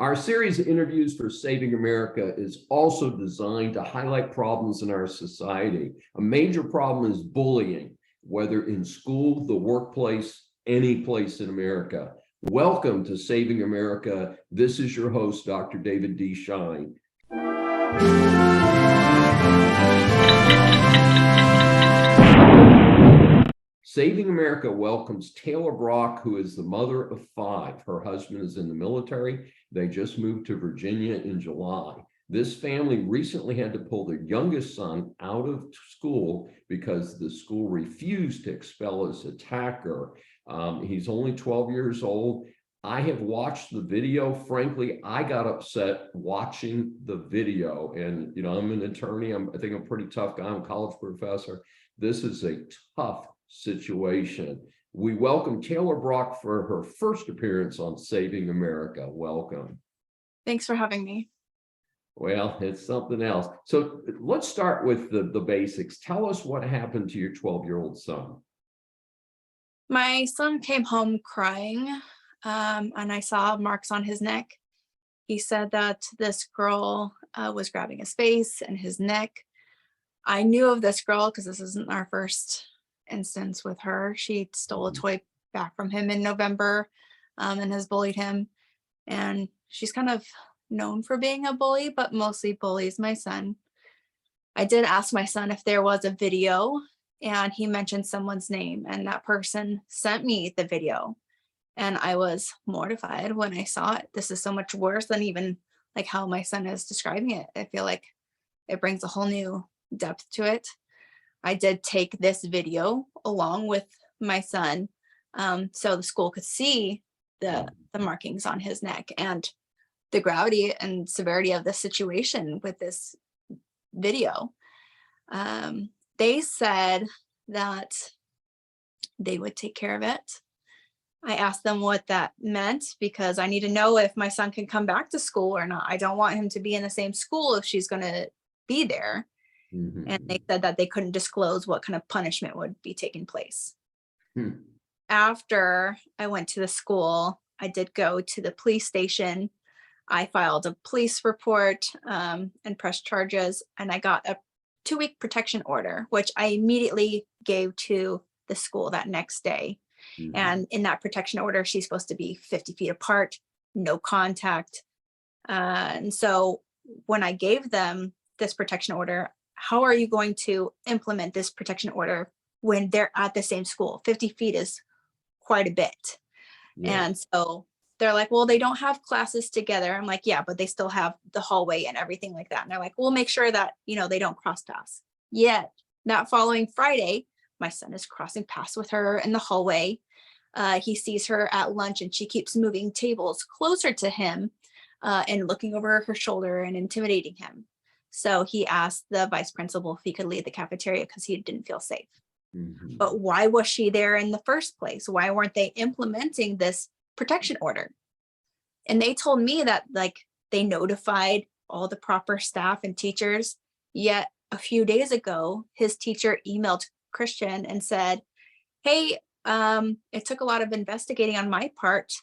Our series of interviews for Saving America is also designed to highlight problems in our society. A major problem is bullying, whether in school, the workplace, any place in America. Welcome to Saving America. This is your host, Dr. David D. Schein. Saving America welcomes Taylor Brock, who is the mother of 5. Her husband is in the military. They just moved to Virginia in July. This family recently had to pull their youngest son out of school because the school refused to expel his attacker. He's only 12 years old. I have watched the video. Frankly, I got upset watching the video. And, I'm an attorney. I think I'm a pretty tough guy. I'm a college professor. This is a tough situation. We welcome Taylor Brock for her first appearance on Saving America. Welcome. Thanks for having me. Well, it's something else. So let's start with the basics. Tell us what happened to your 12-year-old son. My son came home crying, and I saw marks on his neck. He said that this girl was grabbing his face and his neck. I knew of this girl because this isn't our first instance with her. She stole a toy back from him in November and has bullied him. And she's kind of known for being a bully, but mostly bullies my son. I did ask my son if there was a video, and he mentioned someone's name, and that person sent me the video. And I was mortified when I saw it. This is so much worse than even like how my son is describing it. I feel like it brings a whole new depth to it. I did take this video along with my son so the school could see the markings on his neck and the gravity and severity of the situation with this video. They said that they would take care of it. I asked them what that meant because I need to know if my son can come back to school or not. I don't want him to be in the same school if she's going to be there. And they said that they couldn't disclose what kind of punishment would be taking place. After I went to the school, I did go to the police station. I filed a police report and pressed charges, and I got a 2-week protection order, which I immediately gave to the school that next day. And in that protection order, she's supposed to be 50 feet apart, no contact. And so when I gave them this protection order, how are you going to implement this protection order when they're at the same school? 50 feet is quite a bit. Yeah. And so they're like, well, they don't have classes together. I'm like, yeah, but they still have the hallway and everything like that. And they're like, we'll make sure that, they don't cross paths. Yet that following Friday, my son is crossing paths with her in the hallway. He sees her at lunch and she keeps moving tables closer to him and looking over her shoulder and intimidating him. So he asked the vice principal if he could leave the cafeteria because he didn't feel safe. But why was she there in the first place? Why weren't they implementing this protection order? And they told me that they notified all the proper staff and teachers. Yet a few days ago, his teacher emailed Christian and said, hey, it took a lot of investigating on my part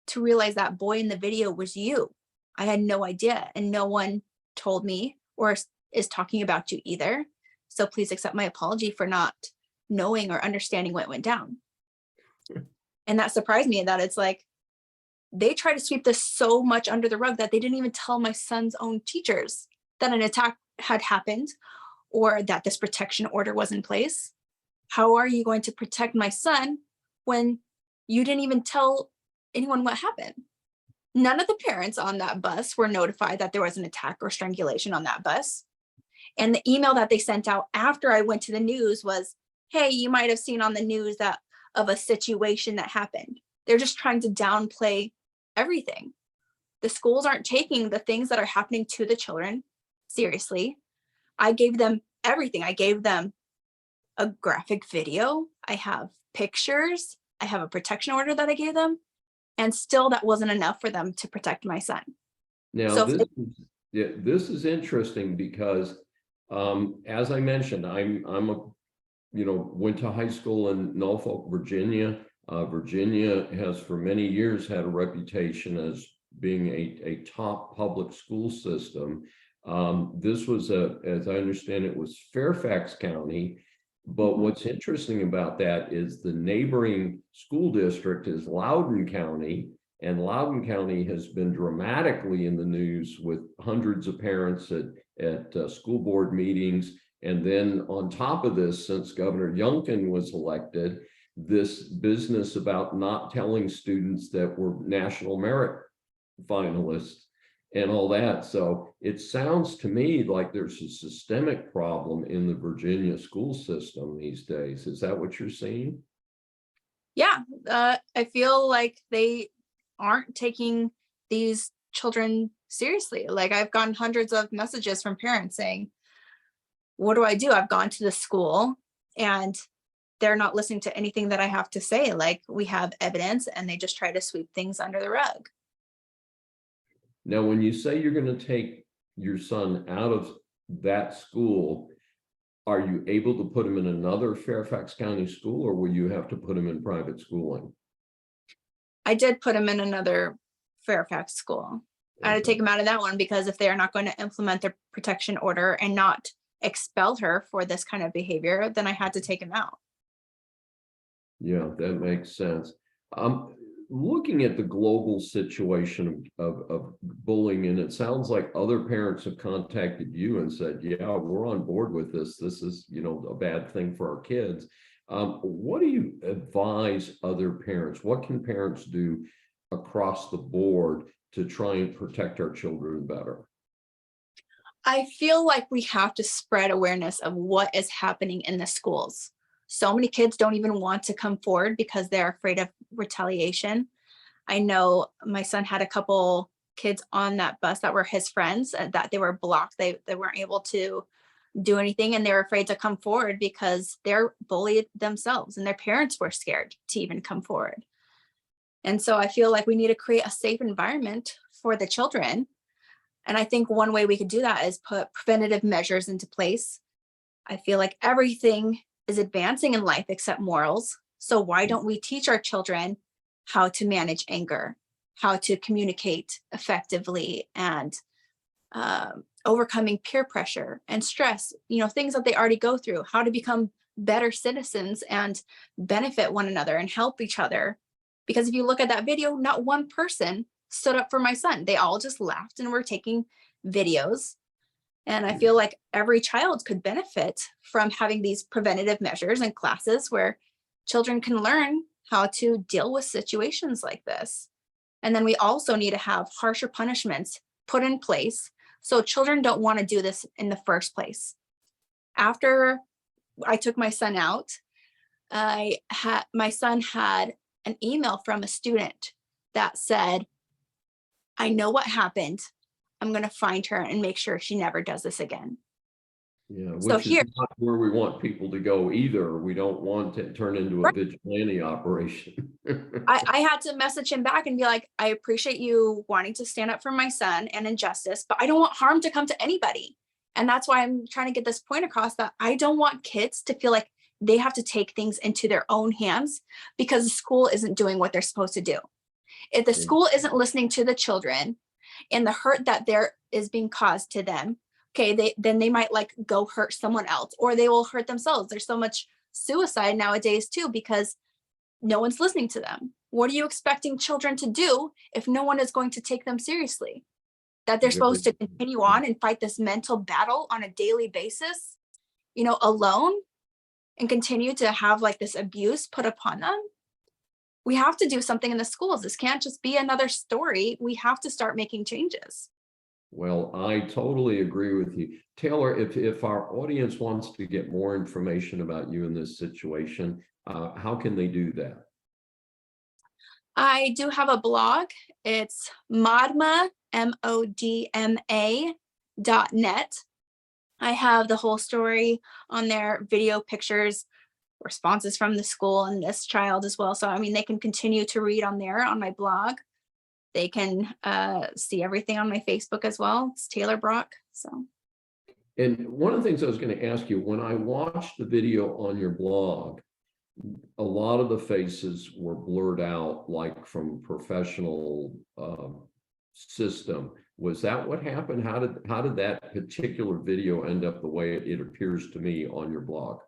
to realize that boy in the video was you. I had no idea, and no one told me or is talking about you either. So please accept my apology for not knowing or understanding what went down. And that surprised me, that it's like, they try to sweep this so much under the rug that they didn't even tell my son's own teachers that an attack had happened or that this protection order was in place. How are you going to protect my son when you didn't even tell anyone what happened? None of the parents on that bus were notified that there was an attack or strangulation on that bus. And the email that they sent out after I went to the news was, hey, you might have seen on the news that of a situation that happened. They're just trying to downplay everything. The schools aren't taking the things that are happening to the children seriously. I gave them everything. I gave them a graphic video. I have pictures. I have a protection order that I gave them. And still that wasn't enough for them to protect my son. Now, so this is interesting because as I mentioned, went to high school in Norfolk, Virginia. Virginia has for many years had a reputation as being a top public school system. This was as I understand it, was Fairfax County. But what's interesting about that is the neighboring school district is Loudoun County, and Loudoun County has been dramatically in the news with hundreds of parents at school board meetings. And then on top of this, since Governor Youngkin was elected, this business about not telling students that were national merit finalists and all that. So it sounds to me like there's a systemic problem in the Virginia school system these days. Is that what you're seeing? Yeah, I feel like they aren't taking these children seriously. Like, I've gotten hundreds of messages from parents saying, what do I do? I've gone to the school and they're not listening to anything that I have to say. Like, we have evidence and they just try to sweep things under the rug. Now, when you say you're going to take your son out of that school, are you able to put him in another Fairfax County school, or will you have to put him in private schooling? I did put him in another Fairfax school. I had to take him out of that one because if they are not going to implement the protection order and not expel her for this kind of behavior, then I had to take him out. Yeah, that makes sense. Looking at the global situation of bullying, and it sounds like other parents have contacted you and said, yeah, we're on board with this. This is, a bad thing for our kids. What do you advise other parents? What can parents do across the board to try and protect our children better? I feel like we have to spread awareness of what is happening in the schools. So many kids don't even want to come forward because they're afraid of retaliation. I know my son had a couple kids on that bus that were his friends that they were blocked. They weren't able to do anything and they were afraid to come forward because they're bullied themselves and their parents were scared to even come forward. And so I feel like we need to create a safe environment for the children. And I think one way we could do that is put preventative measures into place. I feel like everything is advancing in life except morals. So why don't we teach our children how to manage anger, how to communicate effectively, and overcoming peer pressure and stress, things that they already go through, how to become better citizens and benefit one another and help each other. Because if you look at that video, not one person stood up for my son. They all just laughed and were taking videos. And I feel like every child could benefit from having these preventative measures and classes where children can learn how to deal with situations like this. And then we also need to have harsher punishments put in place so children don't want to do this in the first place. After I took my son out, my son had an email from a student that said, I know what happened. I'm going to find her and make sure she never does this again. Yeah, So which here, is not where we want people to go either. We don't want to turn into a vigilante operation. I had to message him back and be like, I appreciate you wanting to stand up for my son and injustice, but I don't want harm to come to anybody. And that's why I'm trying to get this point across, that I don't want kids to feel like they have to take things into their own hands because the school isn't doing what they're supposed to do. If the school isn't listening to the children and the hurt that there is being caused to them, okay, then they might like go hurt someone else, or they will hurt themselves. There's so much suicide nowadays too, because no one's listening to them. What are you expecting children to do if no one is going to take them seriously? That they're supposed to continue on and fight this mental battle on a daily basis, alone, and continue to have like this abuse put upon them? We have to do something in the schools. This can't just be another story. We have to start making changes. Well, I totally agree with you. Taylor, if our audience wants to get more information about you in this situation, how can they do that? I do have a blog. It's modma, modma.net. I have the whole story on there, video, pictures, responses from the school and this child as well. So, they can continue to read on there on my blog. They can see everything on my Facebook as well. It's Taylor Brock. So. And one of the things I was going to ask you, when I watched the video on your blog, a lot of the faces were blurred out, like from professional system. Was that what happened? How did that particular video end up the way it appears to me on your blog?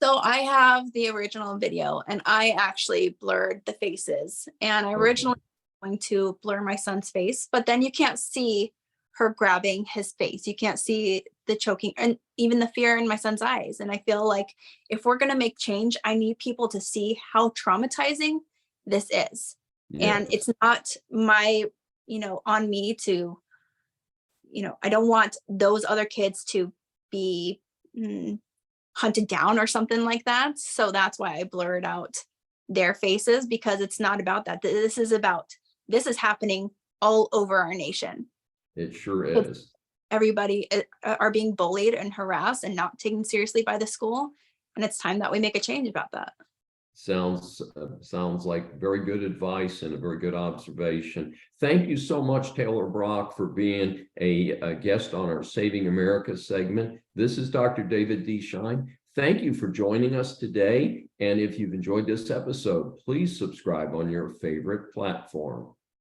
So I have the original video and I actually blurred the faces, and I Okay. originally was going to blur my son's face, but then you can't see her grabbing his face. You can't see the choking and even the fear in my son's eyes. And I feel like if we're going to make change, I need people to see how traumatizing this is. And Yes. it's not my, on me to, I don't want those other kids to be hunted down or something like that. So that's why I blurred out their faces, because it's not about that. This is happening all over our nation. It sure Kids, is. everybody are being bullied and harassed and not taken seriously by the school. And it's time that we make a change about that. Sounds like very good advice and a very good observation. Thank you so much, Taylor Brock, for being a guest on our Saving America segment. This is Dr. David D. Schein. Thank you for joining us today. And if you've enjoyed this episode, please subscribe on your favorite platform.